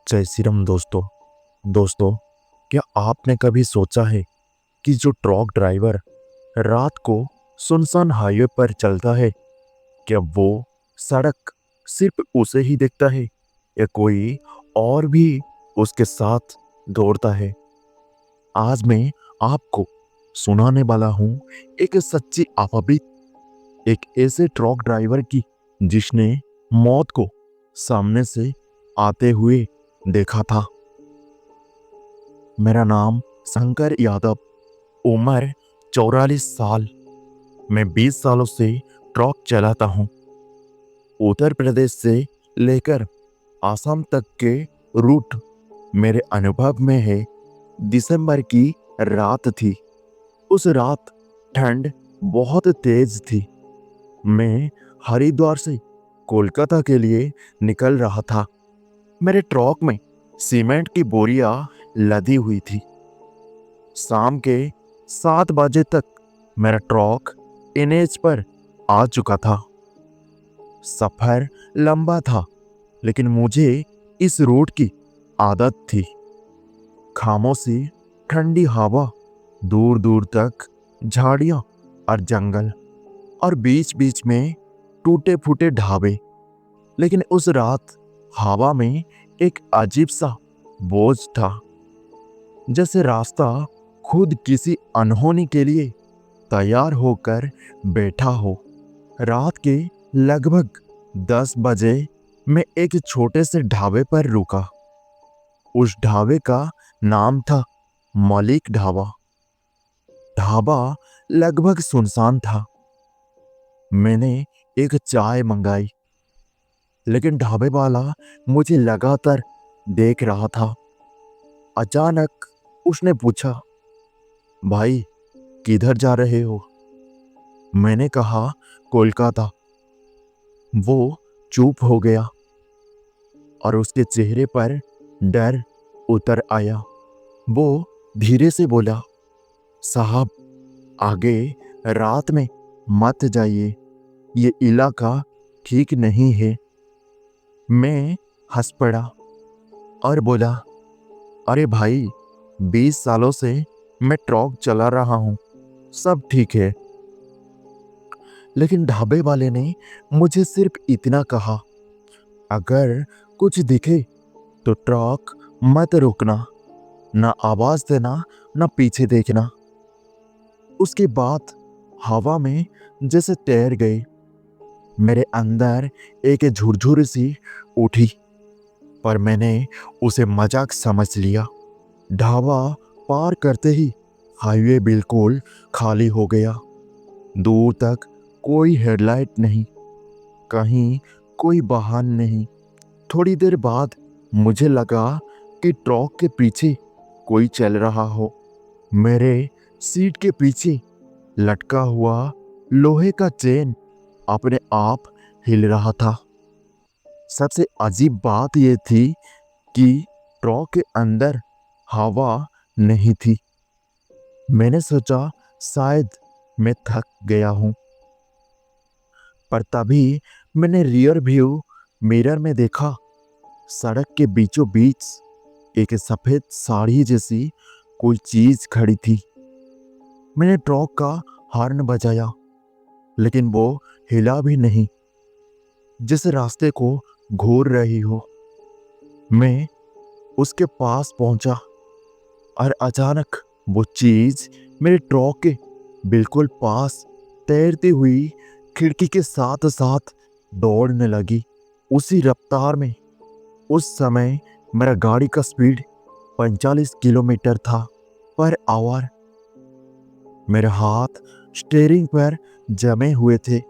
जय श्री राम दोस्तों, क्या आपने कभी सोचा है कि जो ट्रक ड्राइवर रात को सुनसान हाईवे पर चलता है, क्या वो सड़क सिर्फ उसे ही देखता है या कोई और भी उसके साथ दौड़ता है। आज मैं आपको सुनाने वाला हूँ एक सच्ची आफाबीत, एक ऐसे ट्रक ड्राइवर की जिसने मौत को सामने से आते हुए देखा था। मेरा नाम शंकर यादव, उम्र 44 साल। मैं 20 सालों से ट्रक चलाता हूँ। उत्तर प्रदेश से लेकर आसाम तक के रूट मेरे अनुभव में है। दिसंबर की रात थी। उस रात ठंड बहुत तेज थी। मैं हरिद्वार से कोलकाता के लिए निकल रहा था। मेरे ट्रक में सीमेंट की बोरियां लदी हुई थी। शाम के 7 बजे तक मेरा ट्रक एनएच पर आ चुका था। सफर लंबा था, लेकिन मुझे इस रोड की आदत थी। खामोशी, ठंडी हवा, दूर दूर तक झाड़ियां और जंगल, और बीच बीच में टूटे फूटे ढाबे। लेकिन उस रात हवा में एक अजीब सा बोझ था, जैसे रास्ता खुद किसी अनहोनी के लिए तैयार होकर बैठा हो। रात के लगभग 10 बजे मैं एक छोटे से ढाबे पर रुका। उस ढाबे का नाम था मलिक ढाबा। ढाबा लगभग सुनसान था। मैंने एक चाय मंगाई, लेकिन ढाबे वाला मुझे लगातार देख रहा था। अचानक उसने पूछा, भाई किधर जा रहे हो? मैंने कहा, कोलकाता। वो चुप हो गया और उसके चेहरे पर डर उतर आया। वो धीरे से बोला, साहब आगे रात में मत जाइए, ये इलाका ठीक नहीं है। मैं हंस पड़ा और बोला, अरे भाई 20 सालों से मैं ट्रक चला रहा हूँ, सब ठीक है। लेकिन ढाबे वाले ने मुझे सिर्फ इतना कहा, अगर कुछ दिखे तो ट्रक मत रोकना, ना आवाज देना, ना पीछे देखना। उसके बाद हवा में जैसे तैर गए। मेरे अंदर एक झुरझुर सी उठी, पर मैंने उसे मजाक समझ लिया। ढाबा पार करते ही हाईवे बिल्कुल खाली हो गया। दूर तक कोई हेडलाइट नहीं, कहीं कोई वाहन नहीं। थोड़ी देर बाद मुझे लगा कि ट्रक के पीछे कोई चल रहा हो। मेरे सीट के पीछे लटका हुआ लोहे का चेन अपने आप हिल रहा था। सबसे अजीब बात यह थी कि ट्रक के अंदर हवा नहीं थी। मैंने सोचा शायद मैं थक गया हूं, पर तभी मैंने रियर व्यू मिरर में देखा। सड़क के बीचों बीच एक सफेद साड़ी जैसी कोई चीज खड़ी थी। मैंने ट्रक का हॉर्न बजाया, लेकिन वो हिला भी नहीं, जैसे रास्ते को घूर रही हो। मैं उसके पास पहुंचा और अचानक वो चीज मेरे ट्रक के बिल्कुल पास तैरती हुई खिड़की के साथ साथ दौड़ने लगी। उसी रफ्तार में उस समय मेरा गाड़ी का स्पीड 45 किलोमीटर था पर आवर। मेरे हाथ स्टीयरिंग पर जमे हुए थे।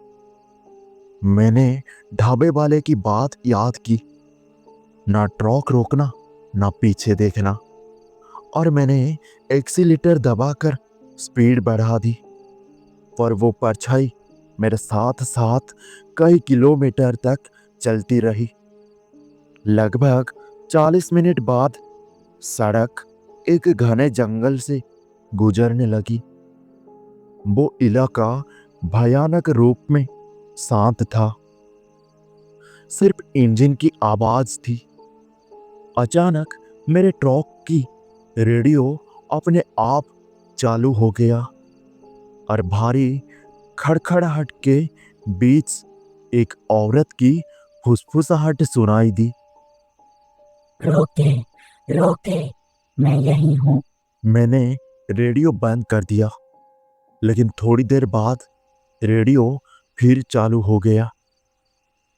मैंने ढाबे वाले की बात याद की, ना ट्रक रोकना, ना पीछे देखना, और मैंने एक्सीलेटर दबाकर स्पीड बढ़ा दी। पर वो परछाई मेरे साथ साथ कई किलोमीटर तक चलती रही। लगभग 40 मिनट बाद सड़क एक घने जंगल से गुजरने लगी। वो इलाका भयानक रूप में शांत था। सिर्फ इंजन की आवाज थी। अचानक मेरे ट्रक की रेडियो अपने आप चालू हो गया और भारी खड़खड़ाहट के बीच एक औरत की फुसफुसाहट सुनाई दी। रोके रोके, मैं यही हूँ। मैंने रेडियो बंद कर दिया, लेकिन थोड़ी देर बाद रेडियो फिर चालू हो गया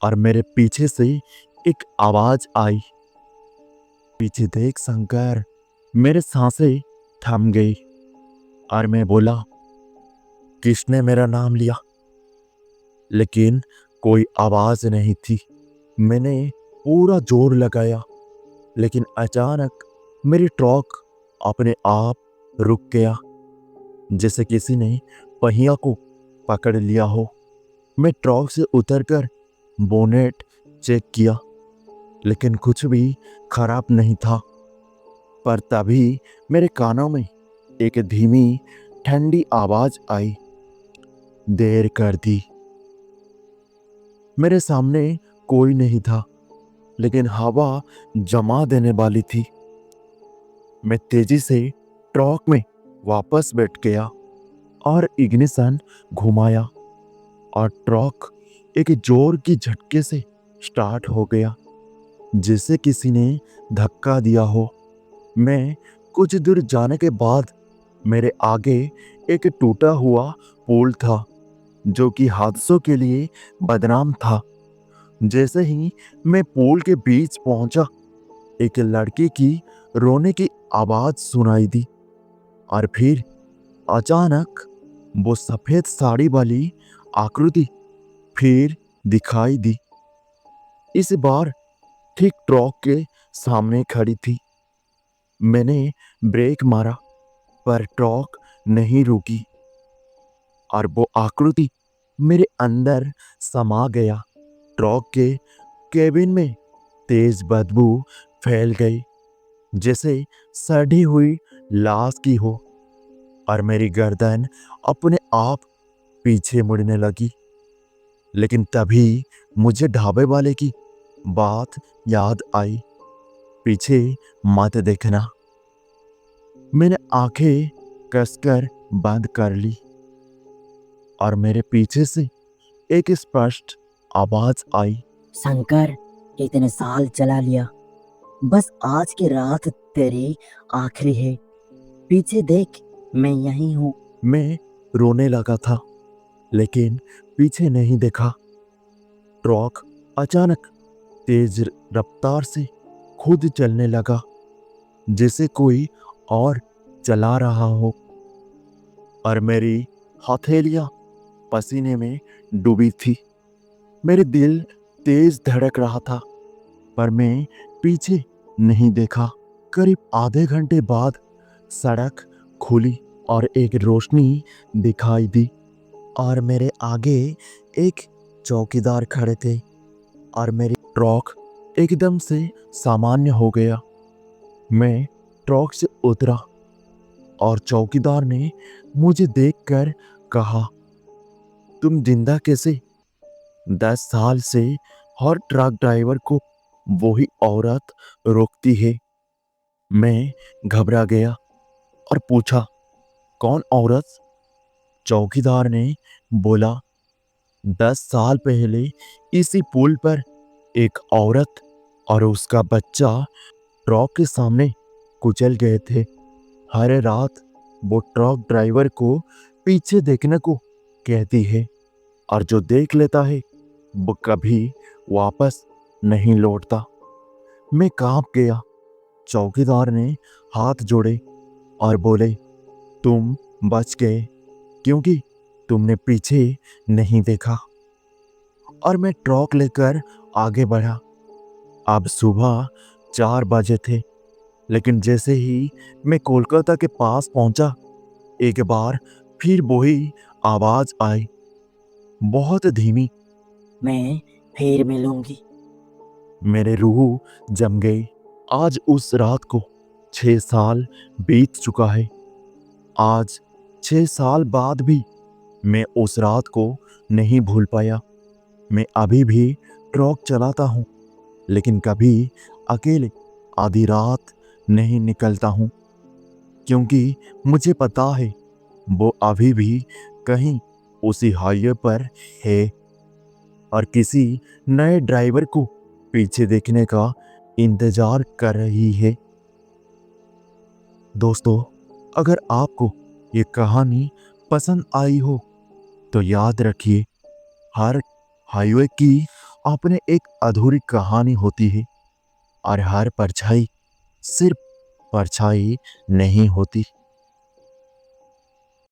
और मेरे पीछे से एक आवाज आई, पीछे देख शंकर। मेरे सांसें थम गई और मैं बोला, किसने मेरा नाम लिया? लेकिन कोई आवाज नहीं थी। मैंने पूरा जोर लगाया, लेकिन अचानक मेरी ट्रक अपने आप रुक गया, जैसे किसी ने पहिया को पकड़ लिया हो। मैं ट्रक से उतरकर बोनेट चेक किया, लेकिन कुछ भी खराब नहीं था। पर तभी मेरे कानों में एक धीमी ठंडी आवाज आई, देर कर दी। मेरे सामने कोई नहीं था, लेकिन हवा जमा देने वाली थी। मैं तेजी से ट्रक में वापस बैठ गया और इग्निशन घुमाया और ट्रक एक जोर की झटके से स्टार्ट हो गया, जैसे किसी ने धक्का दिया हो। मैं कुछ दूर जाने के बाद मेरे आगे एक टूटा हुआ पुल था, जो कि हादसों के लिए बदनाम था। जैसे ही मैं पुल के बीच पहुंचा, एक लड़की की रोने की आवाज सुनाई दी और फिर अचानक वो सफेद साड़ी वाली आकृति फिर दिखाई दी। इस बार ठीक ट्रक के सामने खड़ी थी। मैंने ब्रेक मारा, पर ट्रक नहीं रुकी और वो आकृति मेरे अंदर समा गया। ट्रक के केबिन में तेज बदबू फैल गई, जैसे सड़ी हुई लाश की हो, और मेरी गर्दन अपने आप पीछे मुड़ने लगी। लेकिन तभी मुझे ढाबे वाले की बात याद आई, पीछे मत देखना। मैंने आंखें कसकर बंद कर ली और मेरे पीछे से एक स्पष्ट आवाज आई, शंकर, इतने साल चला लिया, बस आज की रात तेरी आखिरी है। पीछे देख, मैं यही हूँ। मैं रोने लगा था, लेकिन पीछे नहीं देखा। ट्रक अचानक तेज रफ्तार से खुद चलने लगा, जैसे कोई और चला रहा हो, और मेरी हथेलियां पसीने में डूबी थी। मेरे दिल तेज धड़क रहा था, पर मैं पीछे नहीं देखा। करीब आधे घंटे बाद सड़क खुली और एक रोशनी दिखाई दी, और मेरे आगे एक चौकीदार खड़े थे और मेरी ट्रक एकदम से सामान्य हो गया। मैं ट्रक से उतरा और चौकीदार ने मुझे देखकर कहा, तुम जिंदा कैसे? 10 साल से हर ट्रक ड्राइवर को वही औरत रोकती है। मैं घबरा गया और पूछा, कौन औरत? चौकीदार ने बोला, 10 साल पहले इसी पुल पर एक औरत और उसका बच्चा ट्रक के सामने कुचल गए थे। हर रात वो ट्रक ड्राइवर को पीछे देखने को कहती है, और जो देख लेता है वो कभी वापस नहीं लौटता। मैं कांप गया। चौकीदार ने हाथ जोड़े और बोले, तुम बच गए क्योंकि तुमने पीछे नहीं देखा। और मैं ट्रक लेकर आगे बढ़ा। अब सुबह 4 बजे थे, लेकिन जैसे ही मैं कोलकाता के पास पहुंचा, एक बार फिर वही आवाज आई, बहुत धीमी, मैं फिर मिलूंगी। मेरे रूह जम गई। आज उस रात को 6 साल बीत चुका है। आज 6 साल बाद भी मैं उस रात को नहीं भूल पाया। मैं अभी भी ट्रक चलाता हूँ, लेकिन कभी अकेले आधी रात नहीं निकलता हूँ, क्योंकि मुझे पता है वो अभी भी कहीं उसी हाईवे पर है और किसी नए ड्राइवर को पीछे देखने का इंतजार कर रही है। दोस्तों, अगर आपको ये कहानी पसंद आई हो तो याद रखिए, हर हाईवे की अपने एक अधूरी कहानी होती है और हर परछाई सिर्फ परछाई नहीं होती।